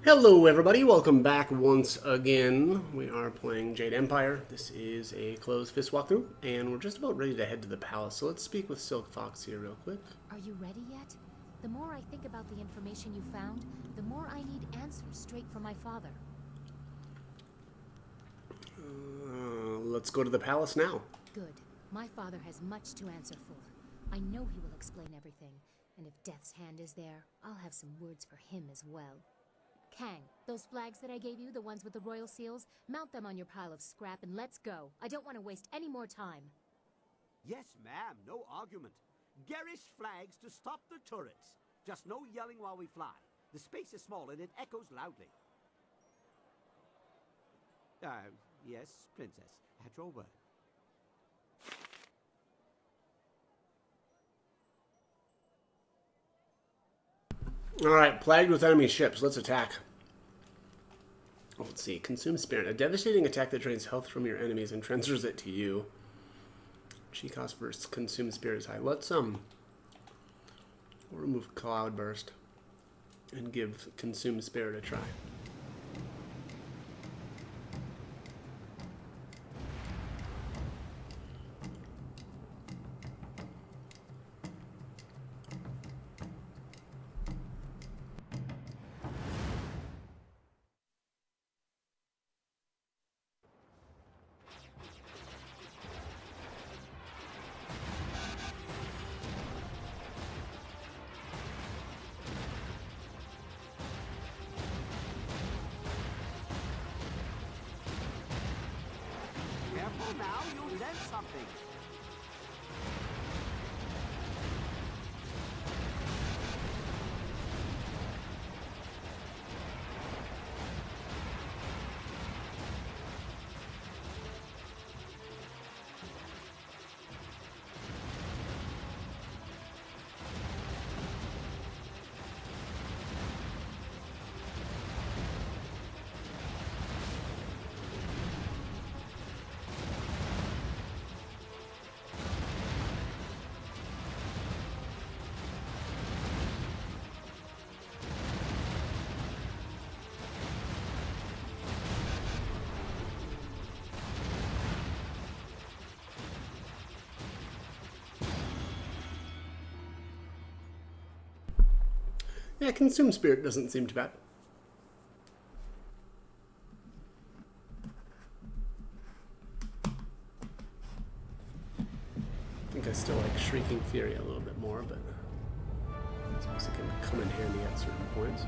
Hello everybody, welcome back once again. We are playing Jade Empire. This is a closed fist walkthrough, and we're just about ready to head to the palace. So let's speak with Silk Fox here real quick. Are you ready yet? The more I think about the information you found, the more I need answers straight from my father. Let's go to the palace now. Good. My father has much to answer for. I know he will explain everything, and if Death's hand is there, I'll have some words for him as well. Kang, those flags that I gave you, the ones with the royal seals, mount them on your pile of scrap and let's go. I don't want to waste any more time. Yes, ma'am, no argument. Garish flags to stop the turrets. Just no yelling while we fly. The space is small and it echoes loudly. Yes, Princess, at your word. Alright, plagued with enemy ships. Let's attack. Let's see. Consume Spirit. A devastating attack that drains health from your enemies and transfers it to you. Chi cost versus Consume Spirit is high. Let's we'll remove Cloud Burst and give Consume Spirit a try. Careful now, you'll learn something. Yeah, Consume Spirit doesn't seem too bad. I think I still like Shrieking Fury a little bit more, but I suppose it can come in handy at certain points.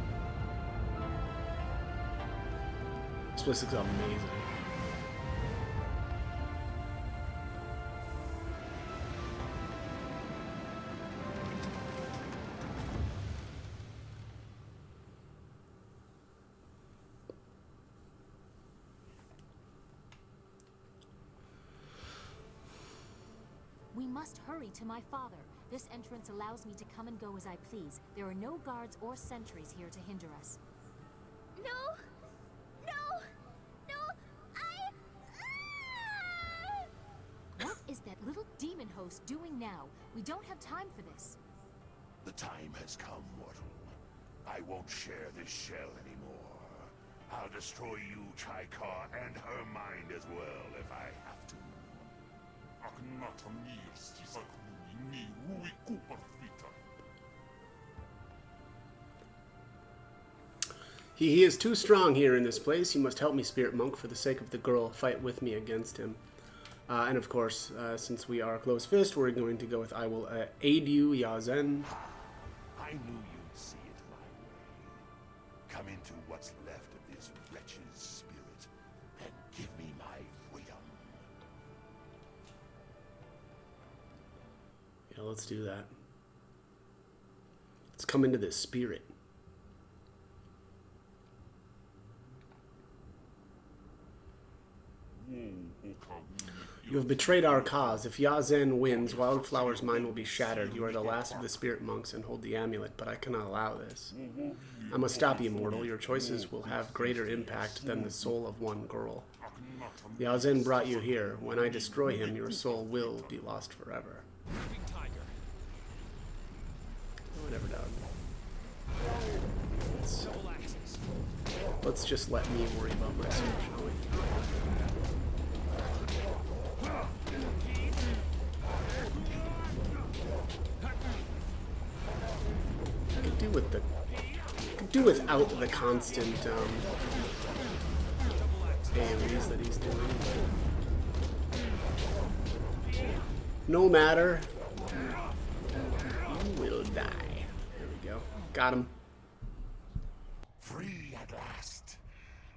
This place looks amazing. We must hurry to my father. This entrance allows me to come and go as I please. There are no guards or sentries here to hinder us. No! What is that little demon host doing now? We don't have time for this. The time has come, mortal. I won't share this shell anymore. I'll destroy you, Chaikar, and her mind as well if I have to. He is too strong here in this place. You must help me, Spirit Monk, for the sake of the girl. Fight with me against him. And of course, since we are closed fist, we're going to go with I will aid you, Yazen. I knew you'd see it my way. Come into what's left of this wretch's spirit and give me my freedom. Yeah, let's do that. Let's come into this spirit. You have betrayed our cause. If Yazen wins, Wildflower's mind will be shattered. You are the last of the spirit monks and hold the amulet, but I cannot allow this. I must stop you, mortal. Your choices will have greater impact than the soul of one girl. Yazen brought you here. When I destroy him, your soul will be lost forever. Whatever, dog. Let's just let me worry about myself, shall we? Could do without the constant AoEs that he's doing. No matter, you will die. There we go. Got him. Free at last.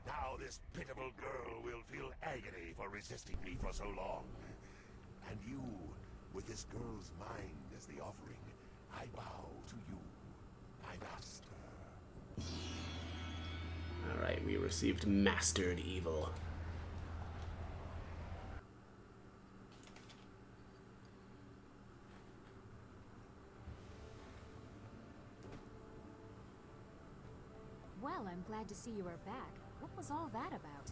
Now this pitiful girl will feel agony for resisting me for so long. And you, with this girl's mind as the offering, I bow to you, my master. Alright, we received Mastered Evil. Well, I'm glad to see you are back. What was all that about?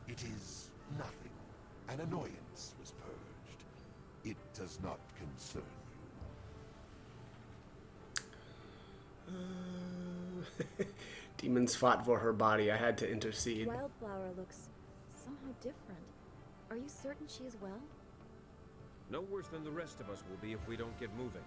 It is nothing. An annoyance was purged. It does not concern you. Demons fought for her body. I had to intercede. Wildflower looks somehow different. Are you certain she is well? No worse than the rest of us will be if we don't get moving.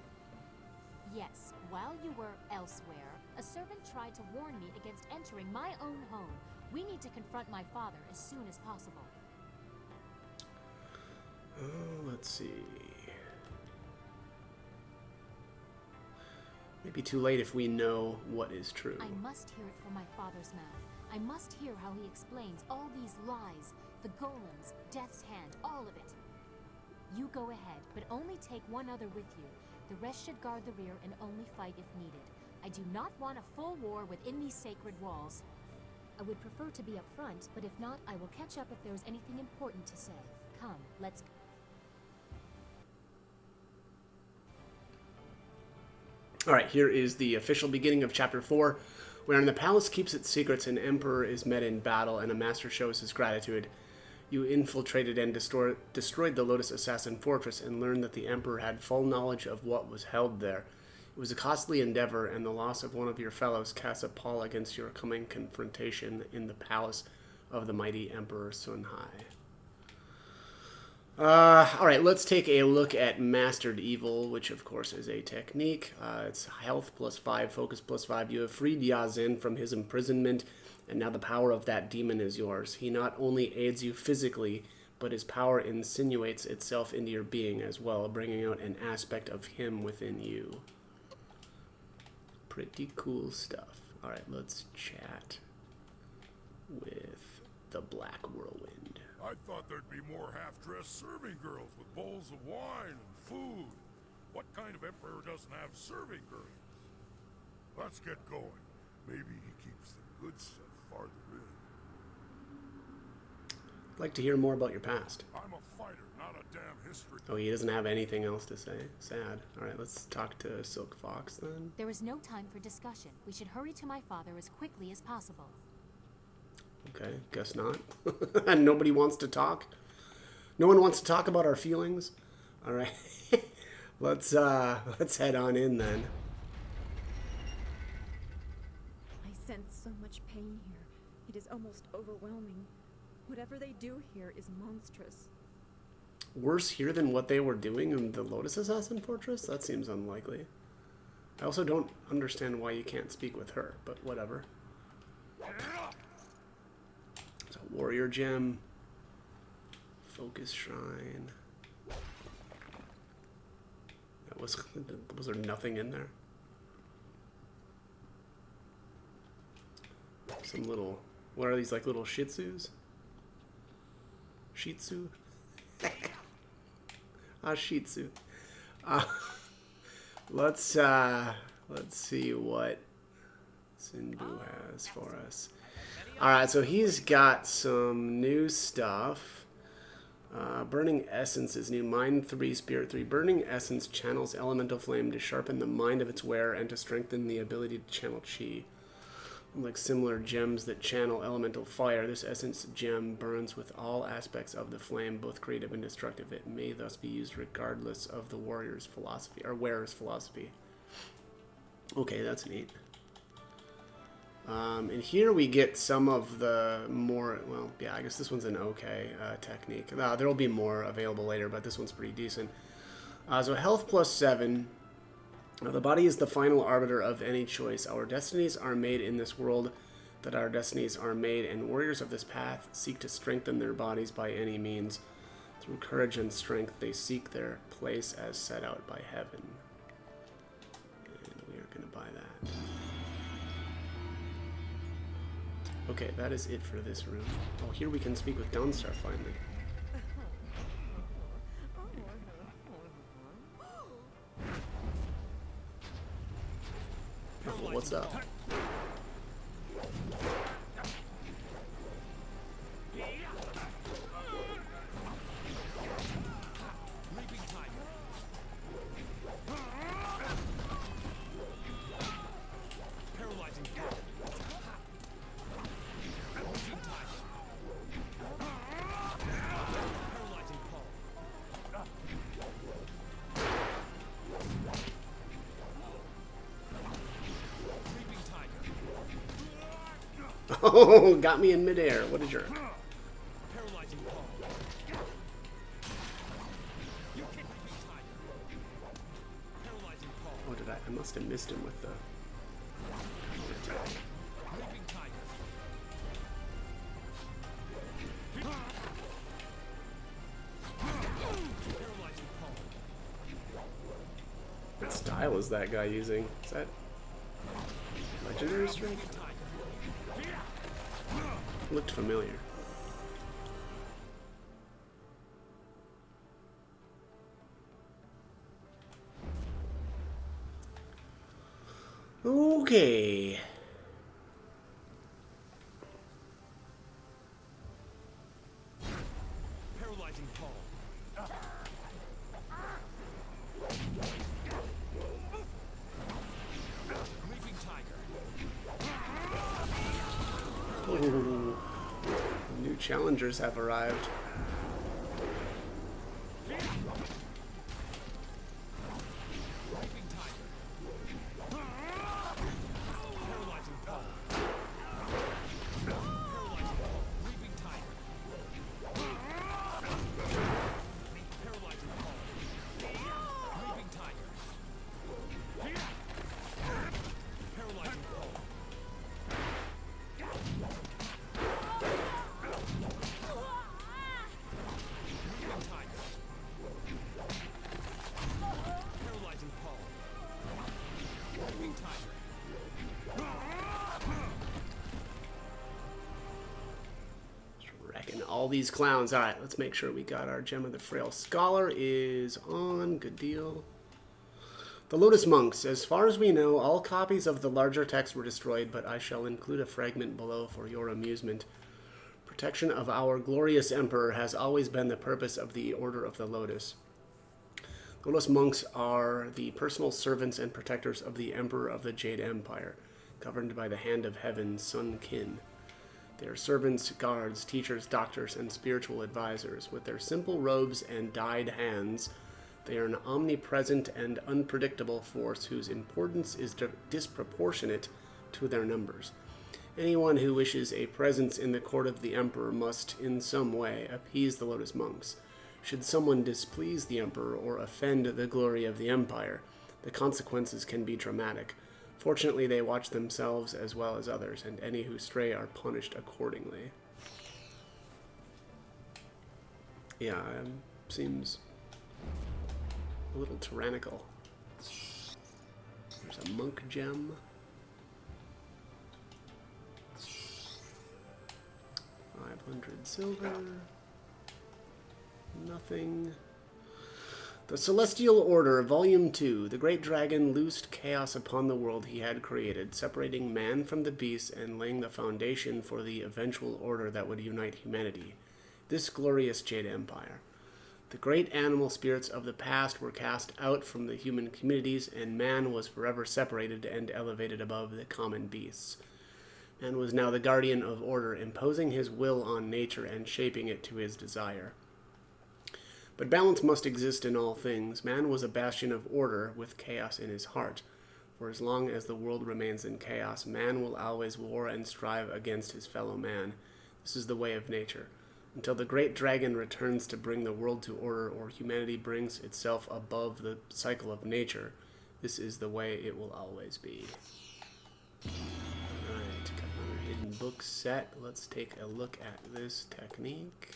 Yes, while you were elsewhere, a servant tried to warn me against entering my own home. We need to confront my father as soon as possible. Let's see. Maybe too late if we know what is true. I must hear it from my father's mouth. I must hear how he explains all these lies, the golems, Death's Hand, all of it. You go ahead, but only take one other with you. The rest should guard the rear and only fight if needed. I do not want a full war within these sacred walls. I would prefer to be up front, but if not, I will catch up if there is anything important to say. Come, let's go. Alright, here is the official beginning of Chapter 4, wherein the palace keeps its secrets, an emperor is met in battle, and a master shows his gratitude. You infiltrated and destroyed the Lotus Assassin Fortress and learned that the emperor had full knowledge of what was held there. It was a costly endeavor, and the loss of one of your fellows casts a pall against your coming confrontation in the palace of the mighty Emperor Sunhai. Alright, let's take a look at Mastered Evil, which of course is a technique. It's health plus 5, focus plus 5. You have freed Yazin from his imprisonment, and now the power of that demon is yours. He not only aids you physically, but his power insinuates itself into your being as well, bringing out an aspect of him within you. Pretty cool stuff. Alright, let's chat with the Black Whirlwind. I thought there'd be more half-dressed serving girls with bowls of wine and food. What kind of emperor doesn't have serving girls? Let's get going. Maybe he keeps the good stuff farther in. I'd like to hear more about your past. I'm a fighter, not a damn history. Oh, he doesn't have anything else to say. Sad. Alright, let's talk to Silk Fox then. There is no time for discussion. We should hurry to my father as quickly as possible. Okay, guess not. And nobody wants to talk. No one wants to talk about our feelings. All right, let's head on in then. I sense so much pain here. It is almost overwhelming. Whatever they do here is monstrous. Worse here than what they were doing in the Lotus Assassin Fortress? That seems unlikely. I also don't understand why you can't speak with her, but whatever. Warrior Gem, Focus Shrine. Was there nothing in there? Some little, what are these, like little Shih Tzus? Shih Tzu? Shih Tzu. Let's see what Sinbu has for us. Alright, so he's got some new stuff. Burning Essence is new. Mind 3, Spirit 3. Burning Essence channels Elemental Flame to sharpen the mind of its wearer and to strengthen the ability to channel Chi. Unlike similar gems that channel Elemental Fire, this Essence gem burns with all aspects of the flame, both creative and destructive. It may thus be used regardless of the warrior's philosophy, or wearer's philosophy. Okay, that's neat. And here we get some of the more, well, yeah, I guess this one's an okay technique. There will be more available later, but this one's pretty decent. So health plus 7. The body is the final arbiter of any choice. Our destinies are made in this world that our destinies are made, and warriors of this path seek to strengthen their bodies by any means. Through courage and strength, they seek their place as set out by heaven. And we are going to buy that. Okay, that is it for this room. Oh, here we can speak with Dawnstar finally. Oh, what's up? Oh, got me in midair. What a jerk. Oh, did I? I must have missed him with the attack. What style is that guy using? Is that legendary strength? Looked familiar. Okay. Paralyzing fall. Leaping tiger. Ooh. New challengers have arrived. All these clowns. Alright, let's make sure we got our Gem of the Frail Scholar is on. Good deal. The Lotus Monks. As far as we know, all copies of the larger text were destroyed, but I shall include a fragment below for your amusement. Protection of our glorious Emperor has always been the purpose of the Order of the Lotus. The Lotus Monks are the personal servants and protectors of the Emperor of the Jade Empire, governed by the hand of Heaven's Sun Kin. They are servants, guards, teachers, doctors, and spiritual advisors. With their simple robes and dyed hands, they are an omnipresent and unpredictable force whose importance is disproportionate to their numbers. Anyone who wishes a presence in the court of the Emperor must, in some way, appease the Lotus Monks. Should someone displease the Emperor or offend the glory of the Empire, the consequences can be dramatic. Fortunately, they watch themselves as well as others, and any who stray are punished accordingly. Yeah, seems a little tyrannical. There's a monk gem. 500 silver. Nothing. The Celestial Order, Volume 2. The great dragon loosed chaos upon the world he had created, separating man from the beasts and laying the foundation for the eventual order that would unite humanity. This glorious Jade Empire. The great animal spirits of the past were cast out from the human communities, and man was forever separated and elevated above the common beasts. Man was now the guardian of order, imposing his will on nature and shaping it to his desire. But balance must exist in all things. Man was a bastion of order with chaos in his heart. For as long as the world remains in chaos, man will always war and strive against his fellow man. This is the way of nature. Until the great dragon returns to bring the world to order, or humanity brings itself above the cycle of nature, this is the way it will always be. Alright, got another hidden book set. Let's take a look at this technique,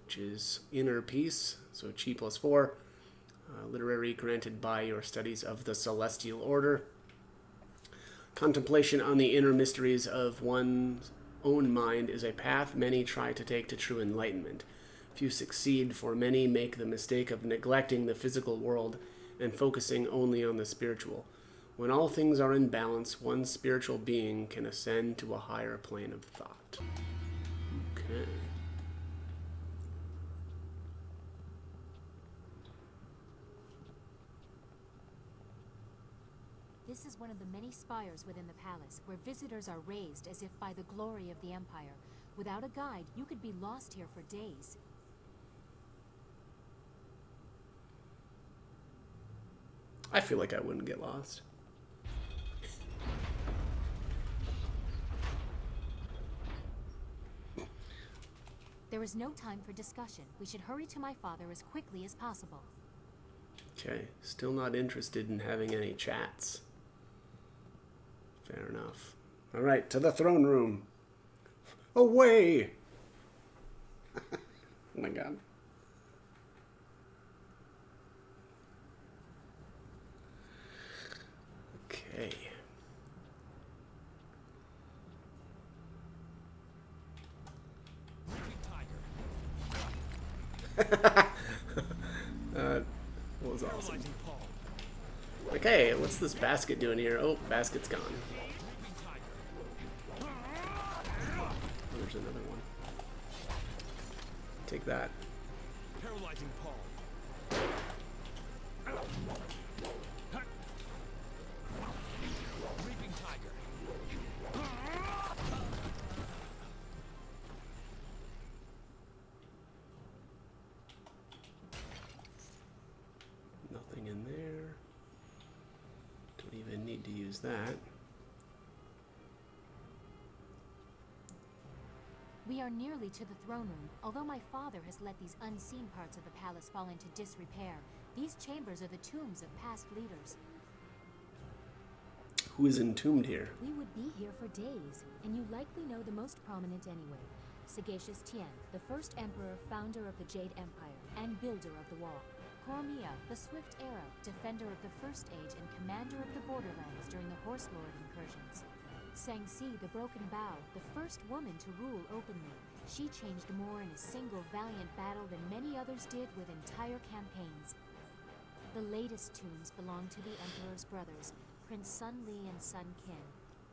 which is Inner Peace, so Chi plus 4. Literary granted by your studies of the Celestial Order. Contemplation on the inner mysteries of one's own mind is a path many try to take to true enlightenment. Few succeed, for many make the mistake of neglecting the physical world and focusing only on the spiritual. When all things are in balance, one spiritual being can ascend to a higher plane of thought. Okay. This is one of the many spires within the palace, where visitors are raised as if by the glory of the Empire. Without a guide, you could be lost here for days. I feel like I wouldn't get lost. There is no time for discussion. We should hurry to my father as quickly as possible. Okay, still not interested in having any chats. Fair enough. All right, to the throne room. Away! Oh my god. Okay. That was awesome. Okay, what's this basket doing here? Oh, basket's gone. Oh, there's another one. Take that. Paralyzing Paul. Reaping Tiger. Nothing in there. Don't even need to use that. We are nearly to the throne room. Although my father has let these unseen parts of the palace fall into disrepair, these chambers are the tombs of past leaders. Who is entombed here? We would be here for days, and you likely know the most prominent anyway. Sagacious Tien, the first emperor, founder of the Jade Empire, and builder of the wall. Cormia, the swift arrow, defender of the First Age and commander of the borderlands during the Horse Lord incursions. Sang-Si, the broken bow, the first woman to rule openly. She changed more in a single valiant battle than many others did with entire campaigns. The latest tombs belong to the Emperor's brothers, Prince Sun Li and Sun Qin.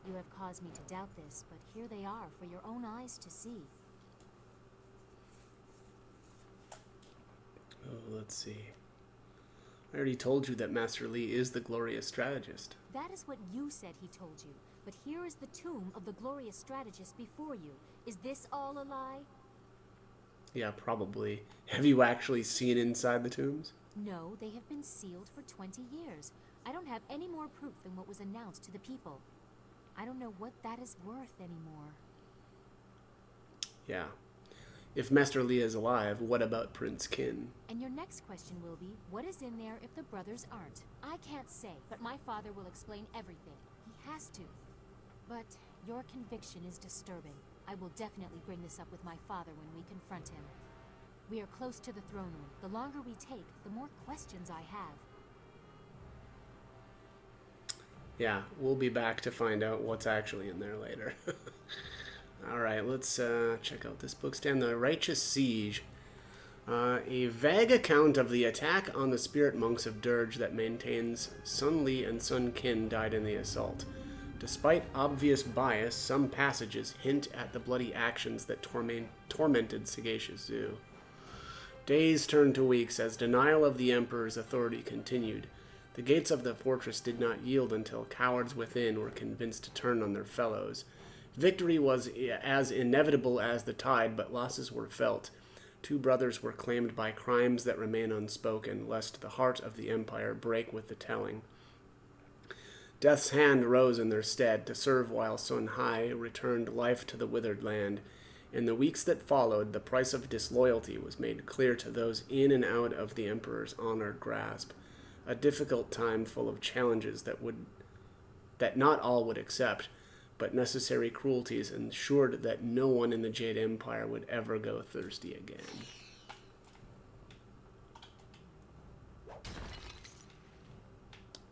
You have caused me to doubt this, but here they are for your own eyes to see. Oh, let's see. I already told you that Master Li is the glorious strategist. That is what you said he told you. But here is the tomb of the glorious strategist before you. Is this all a lie? Yeah, probably. Have you actually seen inside the tombs? No, they have been sealed for 20 years. I don't have any more proof than what was announced to the people. I don't know what that is worth anymore. Yeah. If Master Li is alive, what about Prince Qin? And your next question will be, what is in there if the brothers aren't? I can't say, but my father will explain everything. He has to. But your conviction is disturbing. I will definitely bring this up with my father when we confront him. We are close to the throne room. The longer we take, the more questions I have. Yeah, we'll be back to find out what's actually in there later. Alright, let's check out this book stand. The Righteous Siege. A vague account of the attack on the spirit monks of Dirge that maintains Sun Li and Sun Qin died in the assault. Despite obvious bias, some passages hint at the bloody actions that tormented Sagacious Zhu. Days turned to weeks as denial of the Emperor's authority continued. The gates of the fortress did not yield until cowards within were convinced to turn on their fellows. Victory was as inevitable as the tide, but losses were felt. 2 brothers were claimed by crimes that remain unspoken, lest the heart of the Empire break with the telling. Death's hand rose in their stead to serve while Sun Hai returned life to the withered land. In the weeks that followed, the price of disloyalty was made clear to those in and out of the Emperor's honored grasp. A difficult time full of challenges that not all would accept, but necessary cruelties ensured that no one in the Jade Empire would ever go thirsty again.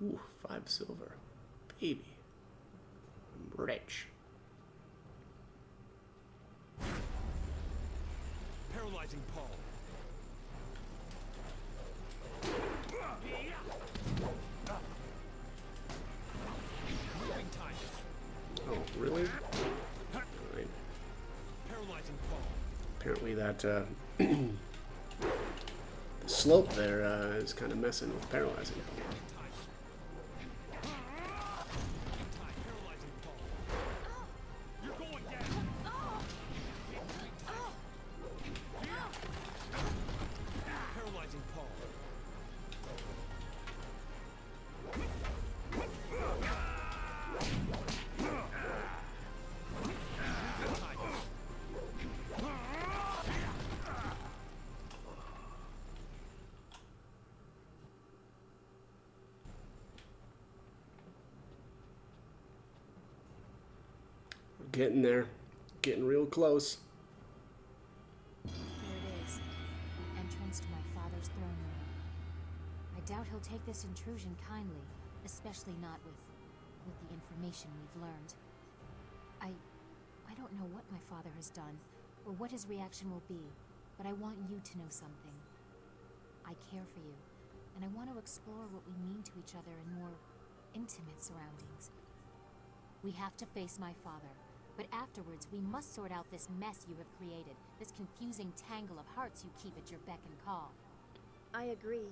Ooh, 5 silver. Baby. I'm rich. Paralyzing Paul. Moving time. Oh, really? Alright. Paralyzing Paul. Apparently that, the slope there is kind of messing with paralyzing. Getting there. Getting real close. Here it is. The entrance to my father's throne room. I doubt he'll take this intrusion kindly, especially not with the information we've learned. I don't know what my father has done, or what his reaction will be, but I want you to know something. I care for you, and I want to explore what we mean to each other in more intimate surroundings. We have to face my father. But afterwards, we must sort out this mess you have created, this confusing tangle of hearts you keep at your beck and call. I agree.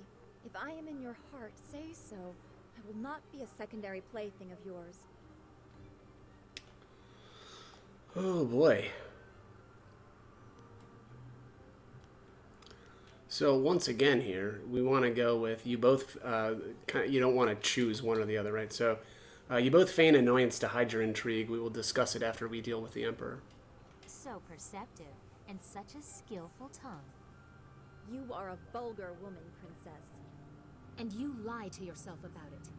If I am in your heart, say so. I will not be a secondary plaything of yours. Oh boy. So once again here, we want to go with you both. You don't want to choose one or the other, right? So you both feign annoyance to hide your intrigue. We will discuss it after we deal with the Emperor. So perceptive, and such a skillful tongue. You are a vulgar woman, princess. And you lie to yourself about it.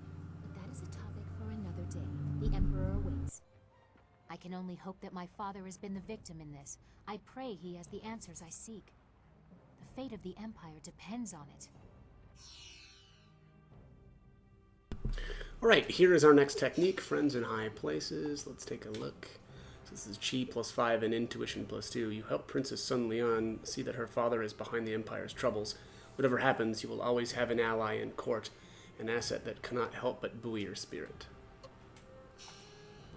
But that is a topic for another day. The Emperor awaits. I can only hope that my father has been the victim in this. I pray he has the answers I seek. The fate of the Empire depends on it. Alright, here is our next technique, Friends in High Places. Let's take a look. So this is Chi +5 and Intuition +2. You help Princess Sun Leon see that her father is behind the Empire's troubles. Whatever happens, you will always have an ally in court, an asset that cannot help but buoy your spirit.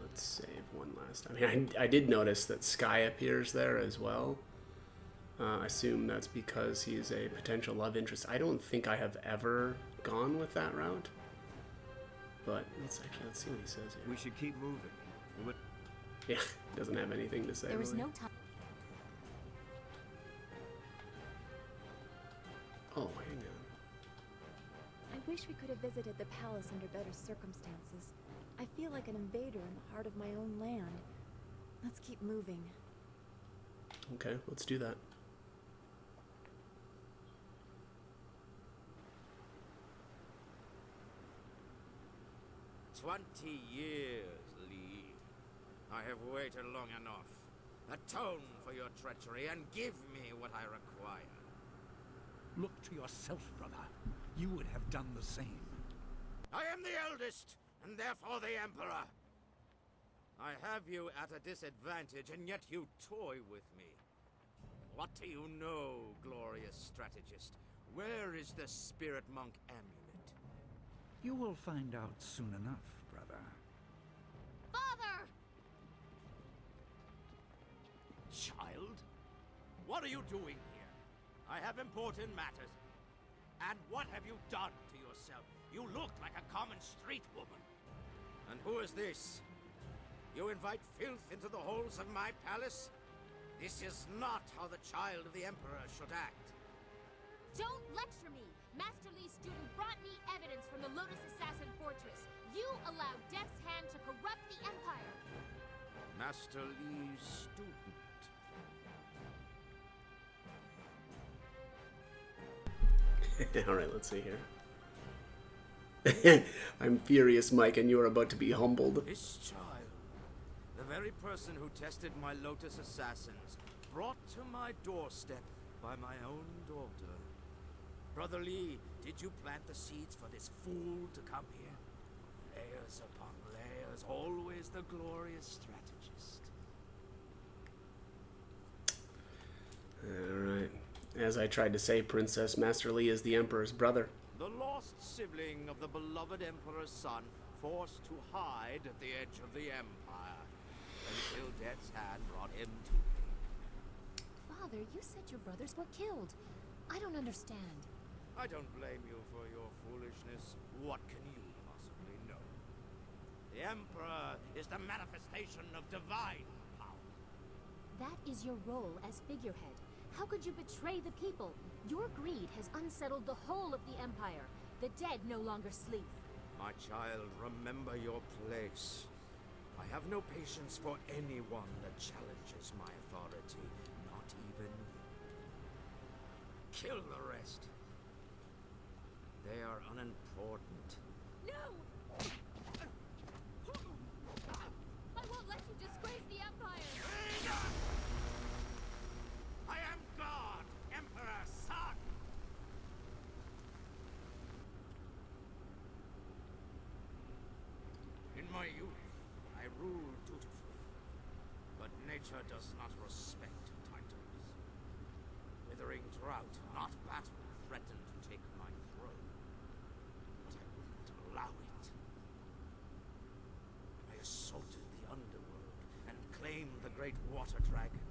Let's save one last time. I did notice that Sky appears there as well. I assume that's because he's a potential love interest. I don't think I have ever gone with that route. But let's see what he says here. We should keep moving. Yeah, doesn't have anything to say. There is really. no time. Oh, hang on. I wish we could have visited the palace under better circumstances. I feel like an invader in the heart of my own land. Let's keep moving. Okay, let's do that. "20 years, Lee. I have waited long enough. Atone for your treachery and give me what I require." Look to yourself, brother. You would have done the same. I am the eldest, and therefore the Emperor. I have you at a disadvantage, and yet you toy with me. What do you know, glorious strategist? Where is the Spirit Monk amulet? You will find out soon enough, brother. Father! Child? What are you doing here? I have important matters. And what have you done to yourself? You look like a common street woman. And who is this? You invite filth into the halls of my palace? This is not how the child of the Emperor should act. Don't lecture me! Master Lee's student brought me evidence from the Lotus Assassin Fortress. You allowed Death's Hand to corrupt the Empire. Master Li's student. Alright, let's see here. I'm furious, Mike, and you're about to be humbled. This child, the very person who tested my Lotus assassins, brought to my doorstep by my own daughter. Brother Li, did you plant the seeds for this fool to come here? Layers upon layers, always the glorious strategist. Alright. As I tried to say, Princess, Master Li is the Emperor's brother. The lost sibling of the beloved Emperor's son, forced to hide at the edge of the Empire, until Death's Hand brought him to me. Father, you said your brothers were killed. I don't understand. I don't blame you for your foolishness. What can you possibly know? The Emperor is the manifestation of divine power. That is your role as figurehead. How could you betray the people? Your greed has unsettled the whole of the Empire. The dead no longer sleep. My child, remember your place. I have no patience for anyone that challenges my authority, not even you. Kill the rest. They are unimportant. No! I won't let you disgrace the Empire! I am God, Emperor's son! In my youth, I ruled dutifully, but nature does not respect titles. Withering drought, not battle, threatened to take my throne, but I wouldn't allow it. I assaulted the underworld and claimed the great water dragon,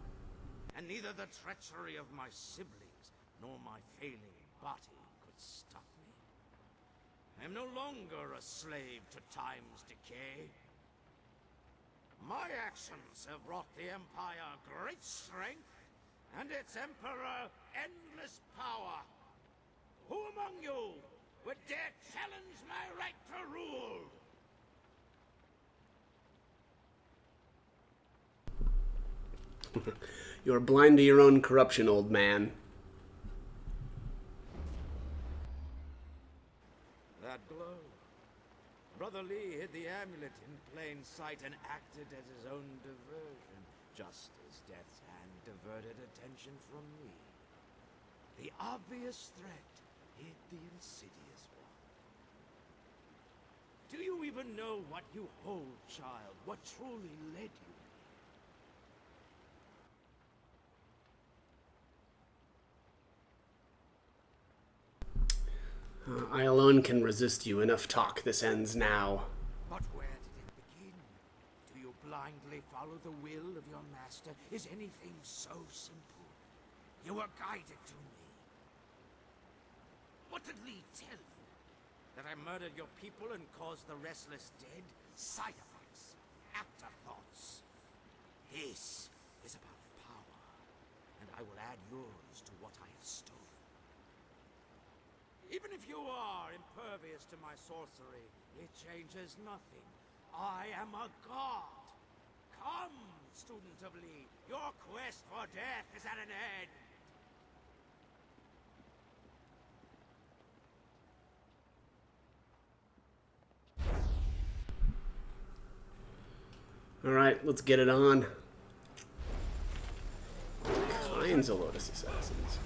and neither the treachery of my siblings nor my failing body could stop me. I am no longer a slave to time's decay. My actions have brought the Empire great strength, and its Emperor endless power. Who among you would dare challenge my right to rule? You're blind to your own corruption, old man. That glow. Brother Li hid the amulet in plain sight and acted as his own diversion, just as Death's Hand diverted attention from me. The obvious threat hid the insidious one. Do you even know what you hold, child? What truly led you? I alone can resist you. Enough talk. This ends now. But where did it begin? Do you blindly follow the will of your master? Is anything so simple? You were guided to me. What did Li tell you? That I murdered your people and caused the restless dead? Side effects. Afterthoughts. This is about power. And I will add yours to what I have stolen. Even if you are impervious to my sorcery, it changes nothing. I am a god. Come, student of Li, your quest for death is at an end. Alright, let's get it on. All kinds of Lotus Assassins.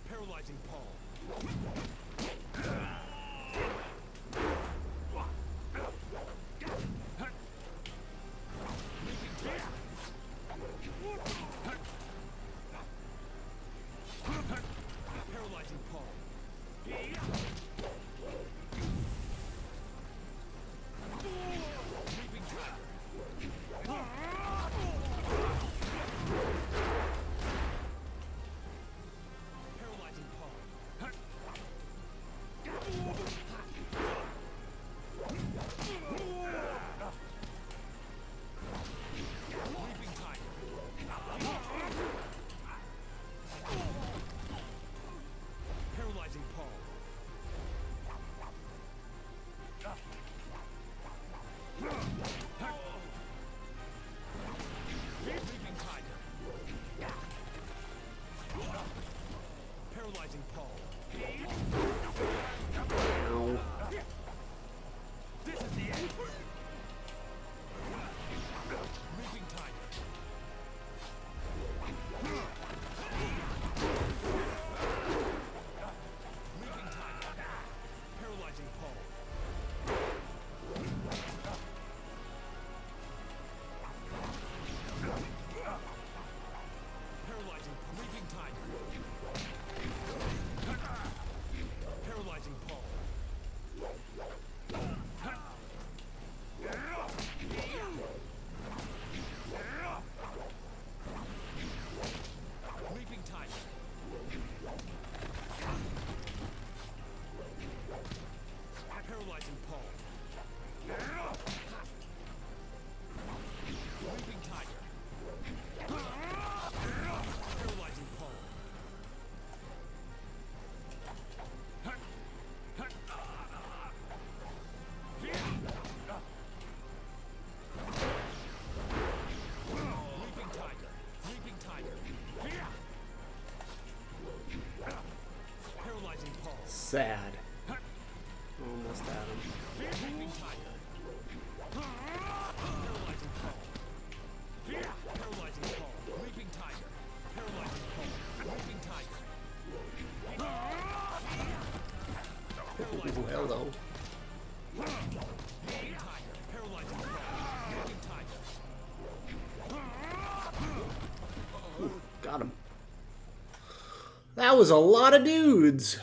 Paralyzing Paul. Paralyzing Paul. Leaping Tiger. Paralyzing Paul. Leaping Tiger. Paralyzing Paul. Leaping Tiger. Paralyzing Paul. Ow. This is the end. Leaping Tiger. Leaping Tiger. Paralyzing Paul. Paralyzing Leaping Tiger. Paralyzing Paul. Leaping Tiger. Paralyzing Paul. Leaping Tiger. Paralyzing Paul. Leaping Tiger. Leaping Tiger. Paralyzing Paul. Sad. Almost had him. Leaping Tiger. Paralyzing Paul. Paralyzing Paul. Leaping Tiger. Paralyzing Paul. Leaping Tiger. Ooh, hello. Leaping Tiger. Paralyzing Paul. Leaping Tiger. Ooh, got him. That was a lot of dudes.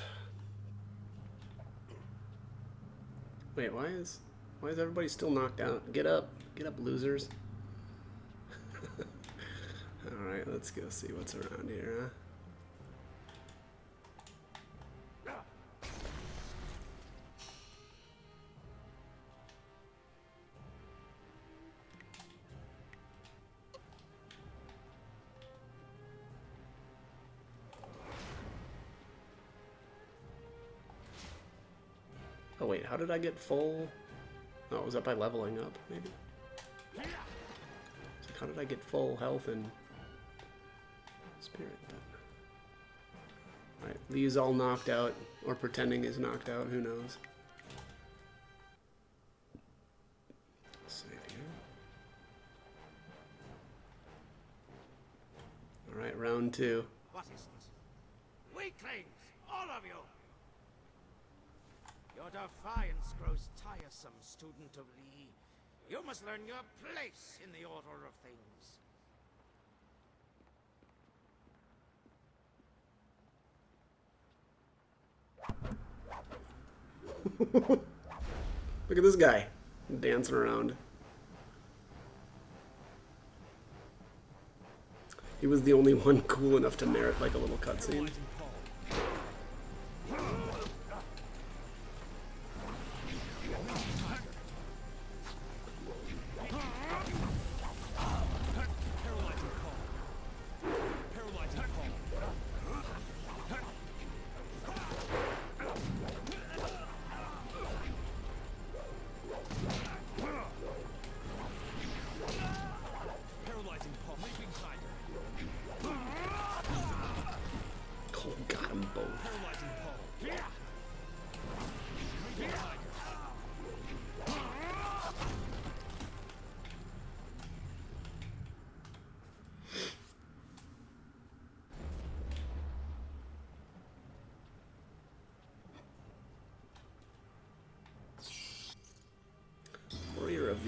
Wait, why is everybody still knocked out? Get up, losers. All right, let's go see what's around here, huh? Oh wait, how did I get full? Oh, was that by leveling up, maybe? So how did I get full health and spirit then? Alright, Lee's all knocked out, or pretending he's knocked out, who knows? Save here. Alright, round 2. What is this? Weaklings! All of you! Your defiance grows tiresome, student of Lee. You must learn your place in the order of things. Look at this guy dancing around. He was the only one cool enough to merit like a little cutscene.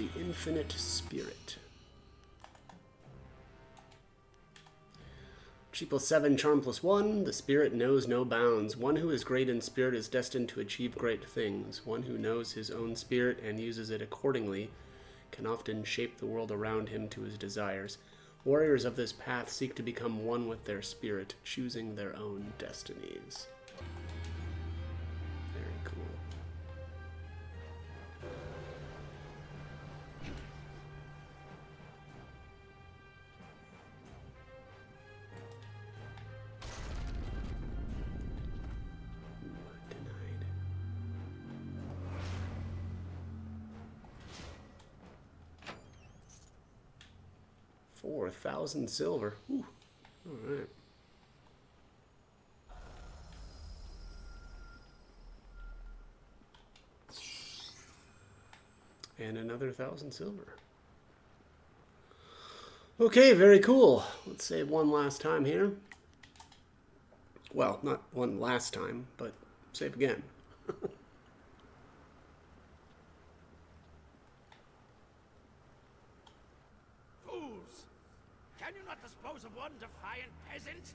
the Infinite Spirit. Chi plus 7, charm plus 1. The spirit knows no bounds. One who is great in spirit is destined to achieve great things. One who knows his own spirit and uses it accordingly can often shape the world around him to his desires. Warriors of this path seek to become one with their spirit, choosing their own destinies. Very cool. Denied. 4,000 silver. Ooh. All right. And another 1,000 silver. Okay, very cool. Let's save one last time here. Well, not one last time, but save again. Fools! Can you not dispose of one defiant peasant?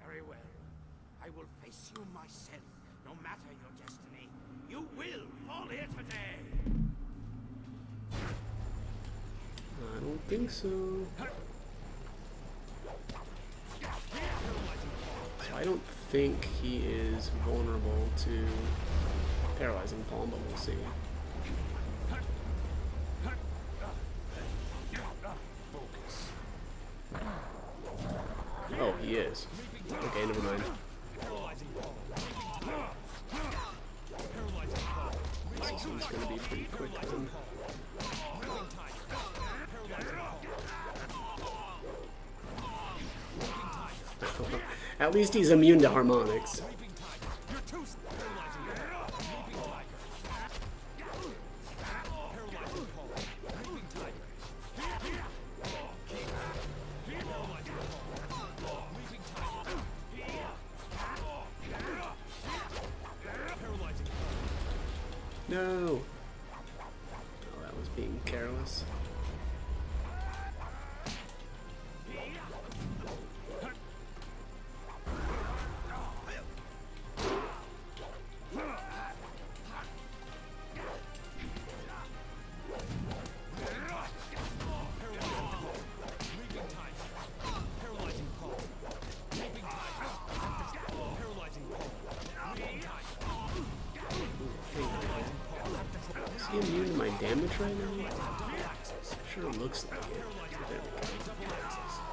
Very well. I will face you myself, no matter your destiny. You will fall here today. I don't think so. So I don't think he is vulnerable to paralyzing palm, but we'll see. Oh, he is. Okay, never mind. This one's gonna be pretty quick then. At least he's immune to harmonics. No! Oh, that was being careless. Is he immune to my damage right now? Sure looks like it. There we go.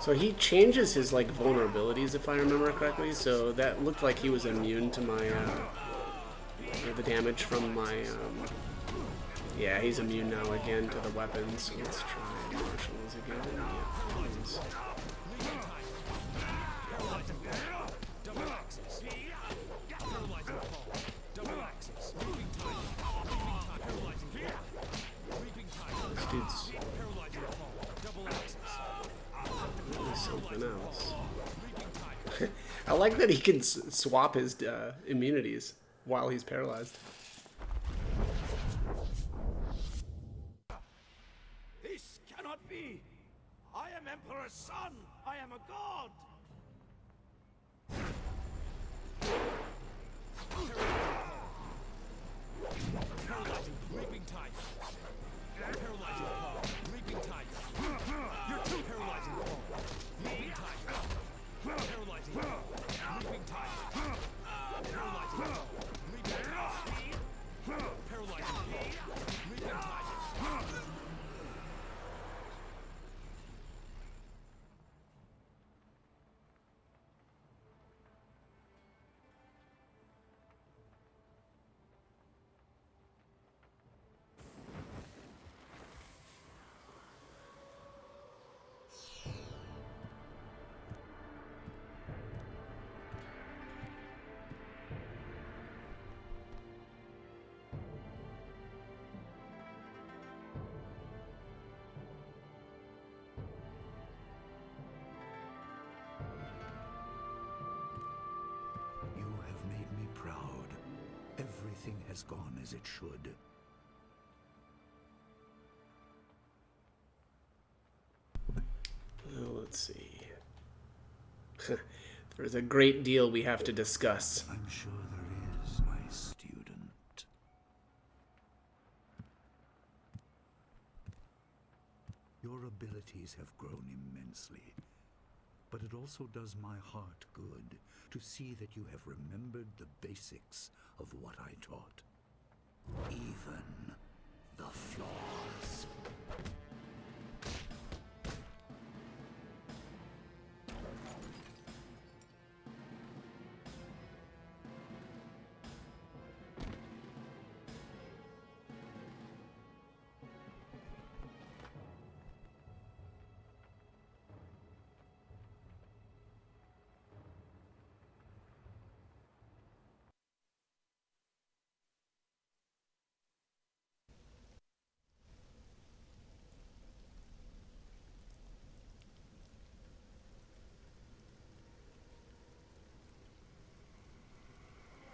So he changes his like vulnerabilities if I remember correctly, so that looked like he was immune to my the damage from my yeah, he's immune now again to the weapons. So let's try martials again. Yeah, please. This dude's really something else. I like that he can swap his immunities while he's paralyzed. This cannot be! I am Emperor's son! I am a god! Paralyzing, leaping tiger. Paralyzing paw, leaping tiger. You're too paralyzing paw, leaping tiger. Paralyzing paw, leaping tiger. Paralyzing paw, leaping tiger. Paralyzing paw, leaping tiger. You have made me proud. Everything has gone as it should. Let's see. There's a great deal we have to discuss. I'm sure there is, my student. Your abilities have grown immensely, but it also does my heart good to see that you have remembered the basics of what I taught. Even the flaws.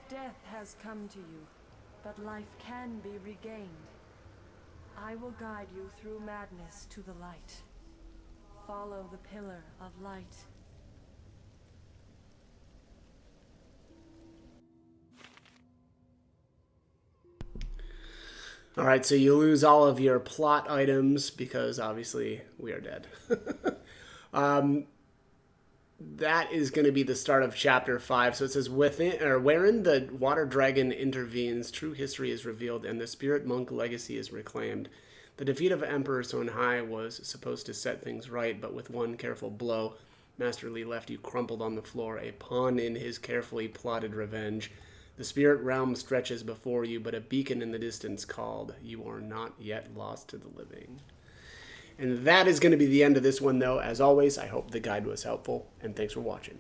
Death has come to you, but life can be regained. I will guide you through madness to the light. Follow the pillar of light. Alright, so you lose all of your plot items because obviously we are dead. That is going to be the start of chapter 5. So it says, wherein the water dragon intervenes, true history is revealed, and the spirit monk legacy is reclaimed. The defeat of Emperor Sonhai was supposed to set things right, but with one careful blow, Master Li left you crumpled on the floor, a pawn in his carefully plotted revenge. The spirit realm stretches before you, but a beacon in the distance called. You are not yet lost to the living. And that is going to be the end of this one, though. As always, I hope the guide was helpful, and thanks for watching.